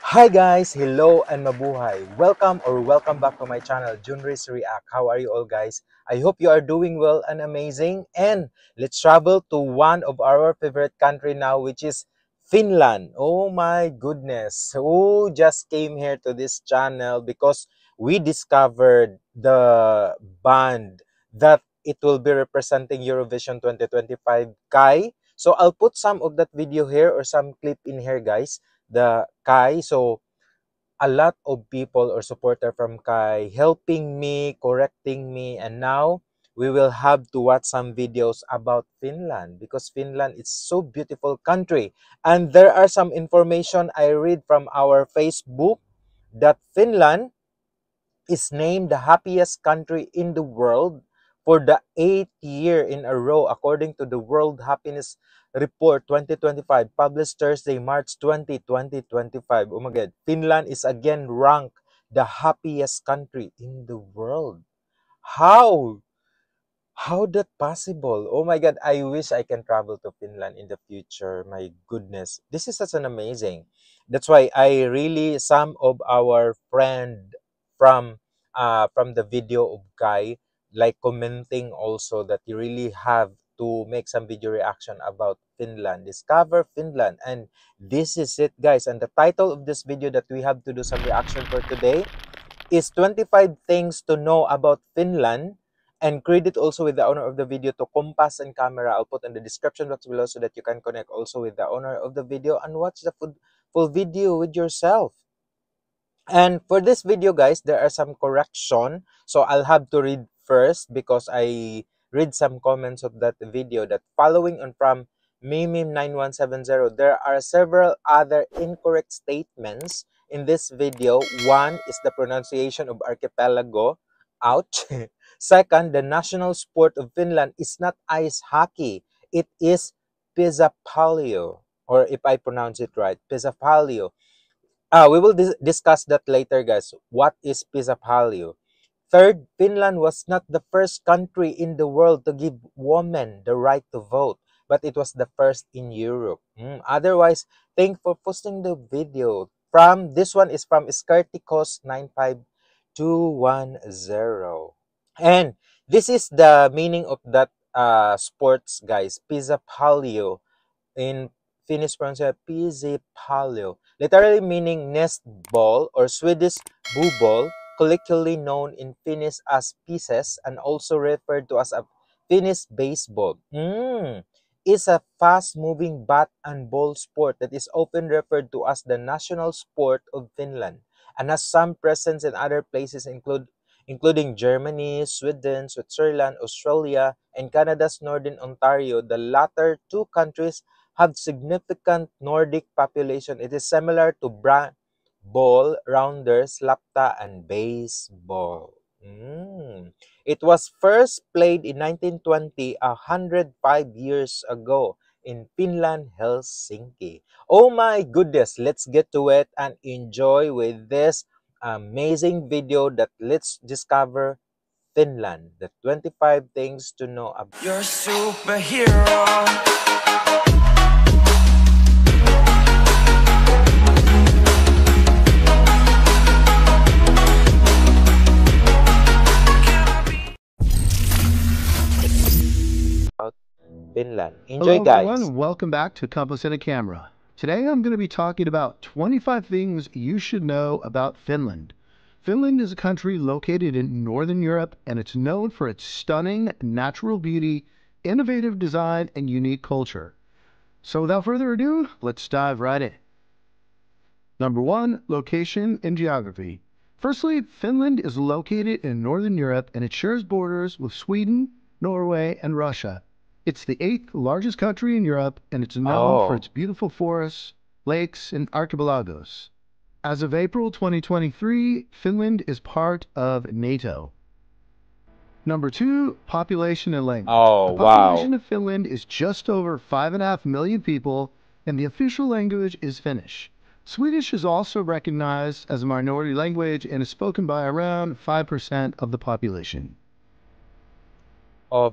Hi guys, hello and mabuhay. Welcome back to my channel, Junris React. How are you all guys? I hope you are doing well and amazing. And let's travel to one of our favorite country now, which is Finland. Oh my goodness. Who just came here to this channel because we discovered the band that it will be representing Eurovision 2025, Kai. So I'll put some of that video here or some clip in here guys, the Kai. So a lot of people or supporter from Kai helping me, correcting me, and now we will have to watch some videos about Finland because Finland is so beautiful country. And there are some information I read from our Facebook that Finland is named the happiest country in the world for the 8th year in a row, according to the World Happiness Report 2025, published Thursday, March 20, 2025. Oh my God, Finland is again ranked the happiest country in the world. How? How that possible? Oh my God, I wish I can travel to Finland in the future. My goodness, this is such an amazing. That's why I really some of our friend from the video of Guy like commenting also that you really have to make some video reaction about Finland. Discover Finland, and this is it, guys. And the title of this video that we have to do some reaction for today is 25 things to know about Finland, and credit also with the owner of the video to Compass and Camera. I'll put in the description box below so that you can connect also with the owner of the video and watch the full video with yourself. And for this video, guys, there are some correction. So I'll have to read first because I read some comments of that video that following on from Mimim9170, there are several other incorrect statements in this video. One is the pronunciation of archipelago. Ouch. Second, the national sport of Finland is not ice hockey. It is Pesäpallo, or if I pronounce it right, Pesäpallo. We will discuss that later, guys. What is Pesäpallo? Third, Finland was not the first country in the world to give women the right to vote, but it was the first in Europe. Otherwise, thank for posting the video. From this one is from Skirtikos 95210. And this is the meaning of that sports, guys. Pesäpallo. In Finnish pronunciation, Pesäpallo, literally meaning nest ball or Swedish bubble, colloquially known in Finnish as pieces and also referred to as a Finnish baseball. Is a fast-moving bat and ball sport that is often referred to as the national sport of Finland and has some presence in other places including Germany, Sweden, Switzerland, Australia, and Canada's Northern Ontario. The latter two countries have significant Nordic population. It is similar to ball, rounders, lapta, and baseball. It was first played in 1920, 105 years ago, in Finland, Helsinki. Oh my goodness, let's get to it and enjoy with this amazing video that let's discover Finland, the 25 things to know about. You're a superhero. Finland. Enjoy, Hello guys. everyone, and welcome back to Compass and a Camera. Today I'm going to be talking about 25 things you should know about Finland. Finland is a country located in Northern Europe, and it's known for its stunning natural beauty, innovative design, and unique culture. So without further ado, let's dive right in. Number 1, location and geography. Firstly, Finland is located in Northern Europe, and it shares borders with Sweden, Norway, and Russia. It's the 8th largest country in Europe, and it's known for its beautiful forests, lakes, and archipelagos. As of April 2023, Finland is part of NATO. Number 2, population and language. The population of Finland is just over 5.5 million people, and the official language is Finnish. Swedish is also recognized as a minority language and is spoken by around 5% of the population.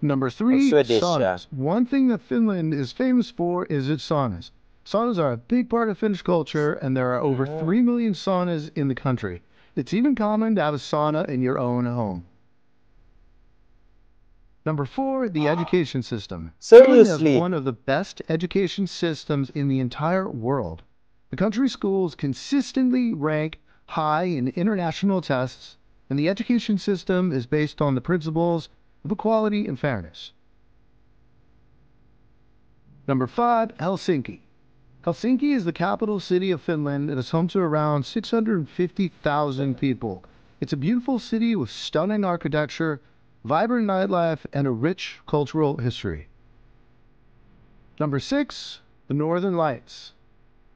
Number 3, saunas. One thing that Finland is famous for is its saunas. Saunas are a big part of Finnish culture, and there are over 3 million saunas in the country. It's even common to have a sauna in your own home. Number 4, the education system. Finland has Seriously? one of the best education systems in the entire world. The country's schools consistently rank high in international tests, and the education system is based on the principles of equality and fairness. Number 5, Helsinki. Helsinki is the capital city of Finland and is home to around 650,000 people. It's a beautiful city with stunning architecture, vibrant nightlife, and a rich cultural history. Number 6, the Northern Lights.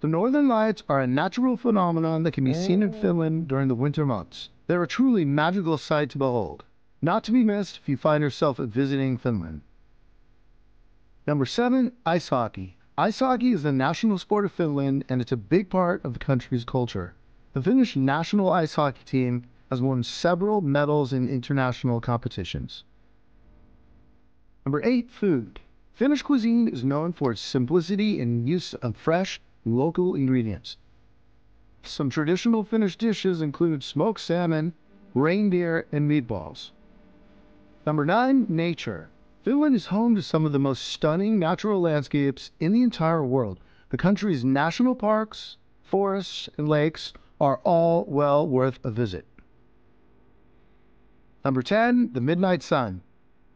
The Northern Lights are a natural phenomenon that can be seen in Finland during the winter months. They're a truly magical sight to behold, not to be missed if you find yourself visiting Finland. Number 7, ice hockey. Ice hockey is the national sport of Finland, and it's a big part of the country's culture. The Finnish national ice hockey team has won several medals in international competitions. Number 8, food. Finnish cuisine is known for its simplicity and use of fresh, local ingredients. Some traditional Finnish dishes include smoked salmon, reindeer, and meatballs. Number 9, nature. Finland is home to some of the most stunning natural landscapes in the entire world. The country's national parks, forests, and lakes are all well worth a visit. Number 10, the midnight sun.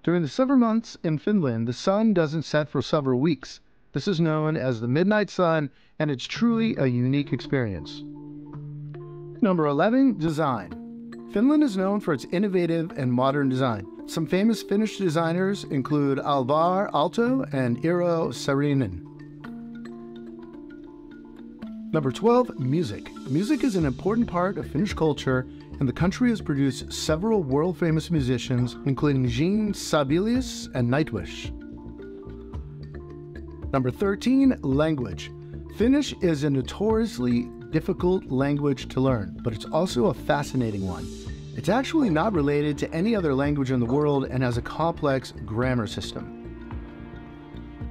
During the summer months in Finland, the sun doesn't set for several weeks. This is known as the midnight sun, and it's truly a unique experience. Number 11, design. Finland is known for its innovative and modern design. Some famous Finnish designers include Alvar Aalto and Eero Saarinen. Number 12, music. Music is an important part of Finnish culture, and the country has produced several world-famous musicians, including Jean Sibelius and Nightwish. Number 13, language. Finnish is a notoriously difficult language to learn, but it's also a fascinating one. It's actually not related to any other language in the world and has a complex grammar system.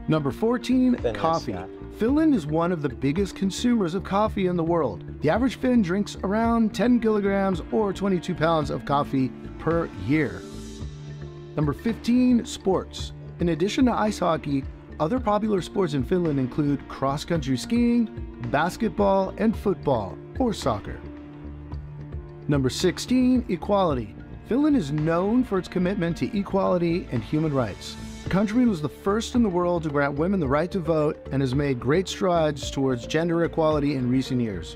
Number 14, coffee. Yeah. Finland is one of the biggest consumers of coffee in the world. The average Finn drinks around 10 kilograms or 22 pounds of coffee per year. Number 15, sports. In addition to ice hockey, other popular sports in Finland include cross-country skiing, basketball, and football, or soccer. Number 16, equality. Finland is known for its commitment to equality and human rights. The country was the first in the world to grant women the right to vote and has made great strides towards gender equality in recent years.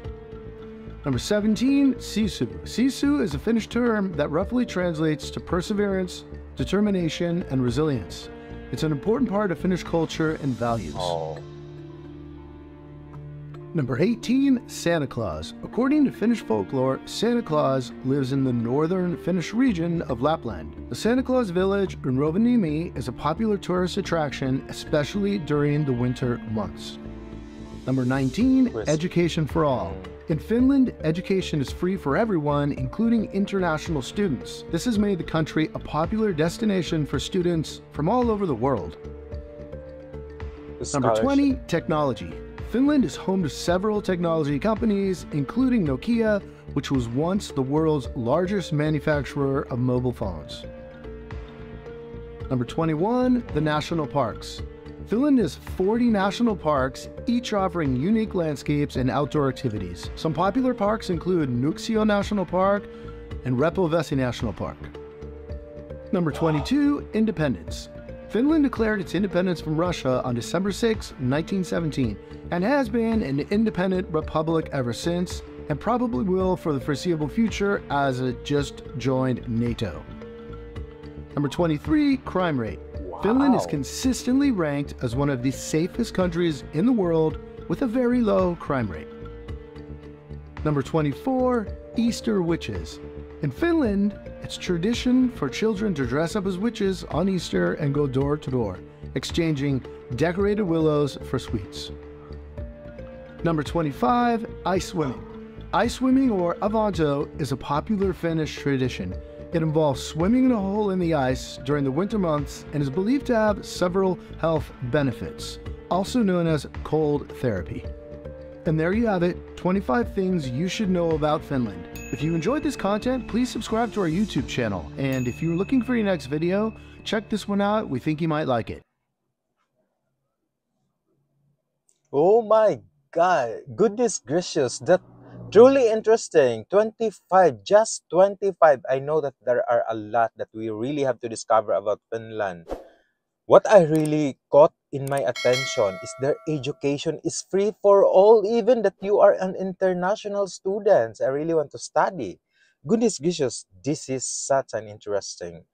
Number 17, sisu. Sisu is a Finnish term that roughly translates to perseverance, determination, and resilience. It's an important part of Finnish culture and values. Number 18, Santa Claus. According to Finnish folklore, Santa Claus lives in the northern Finnish region of Lapland. The Santa Claus village in Rovaniemi is a popular tourist attraction, especially during the winter months. Number 19, education for all. In Finland, education is free for everyone, including international students. This has made the country a popular destination for students from all over the world. Number 20, technology. Finland is home to several technology companies, including Nokia, which was once the world's largest manufacturer of mobile phones. Number 21, the national parks. Finland has 40 national parks, each offering unique landscapes and outdoor activities. Some popular parks include Nuuksio National Park and Repovesi National Park. Number 22, independence. Finland declared its independence from Russia on December 6, 1917, and has been an independent republic ever since, and probably will for the foreseeable future as it just joined NATO. Number 23, crime rate. Finland is consistently ranked as one of the safest countries in the world with a very low crime rate. Number 24, Easter witches. In Finland, it's tradition for children to dress up as witches on Easter and go door to door, exchanging decorated willows for sweets. Number 25, ice swimming. Ice swimming, or avanto, is a popular Finnish tradition. It involves swimming in a hole in the ice during the winter months and is believed to have several health benefits. also known as cold therapy. And there you have it, 25 things you should know about Finland. If you enjoyed this content, please subscribe to our YouTube channel. And if you're looking for your next video, check this one out. We think you might like it. Oh my God, goodness gracious, that truly interesting. 25, just 25. I know that there are a lot that we really have to discover about Finland. What I really caught in my attention is their education is free for all, even that you are an international student. I really want to study. Goodness gracious, this is such an interesting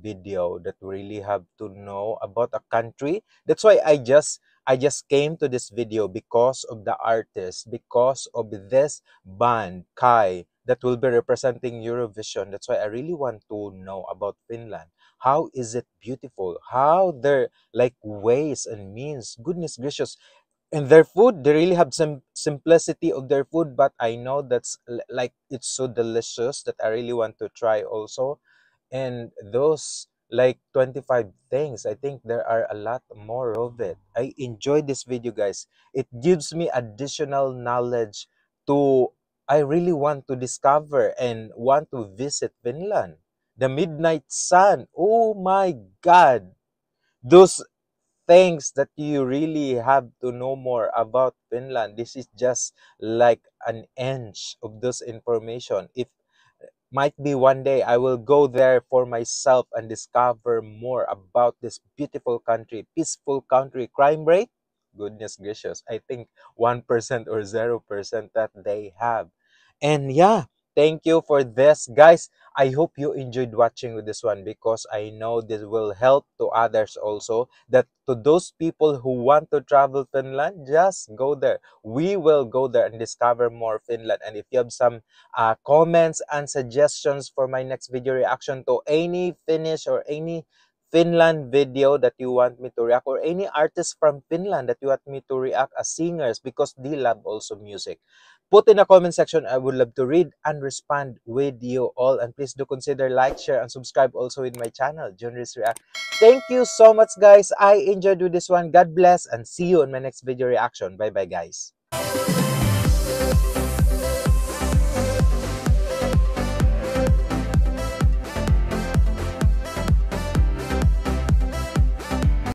video that we really have to know about a country. That's why I just came to this video because of the artist, because of this band Kai that will be representing Eurovision. That's why I really want to know about Finland. How is it beautiful? How their ways and means. Goodness gracious. And their food, they really have some simplicity of their food, but I know that's it's so delicious that I really want to try also. And those 25 things, I think there are a lot more of it. I enjoyed this video, guys. It gives me additional knowledge to I really want to discover and want to visit Finland. The Midnight Sun, oh my God, those things that you really have to know more about Finland. This is just like an inch of this information. If might be one day I will go there for myself and discover more about this beautiful country, peaceful country. Crime rate, goodness gracious, I think 1% or 0% that they have. And yeah, thank you for this, guys. I hope you enjoyed watching with this one, because I know this will help to others also, that to those people who want to travel Finland, just go there. We will go there and discover more Finland. And if you have some comments and suggestions for my next video reaction to any Finnish or any Finland video that you want me to react, or any artist from Finland that you want me to react as singers, because they love also music, put in the comment section. I would love to read and respond with you all. And please do consider like, share, and subscribe also with my channel, Junris React. Thank you so much, guys. I enjoyed with this one. God bless, and see you in my next video reaction. Bye bye, guys.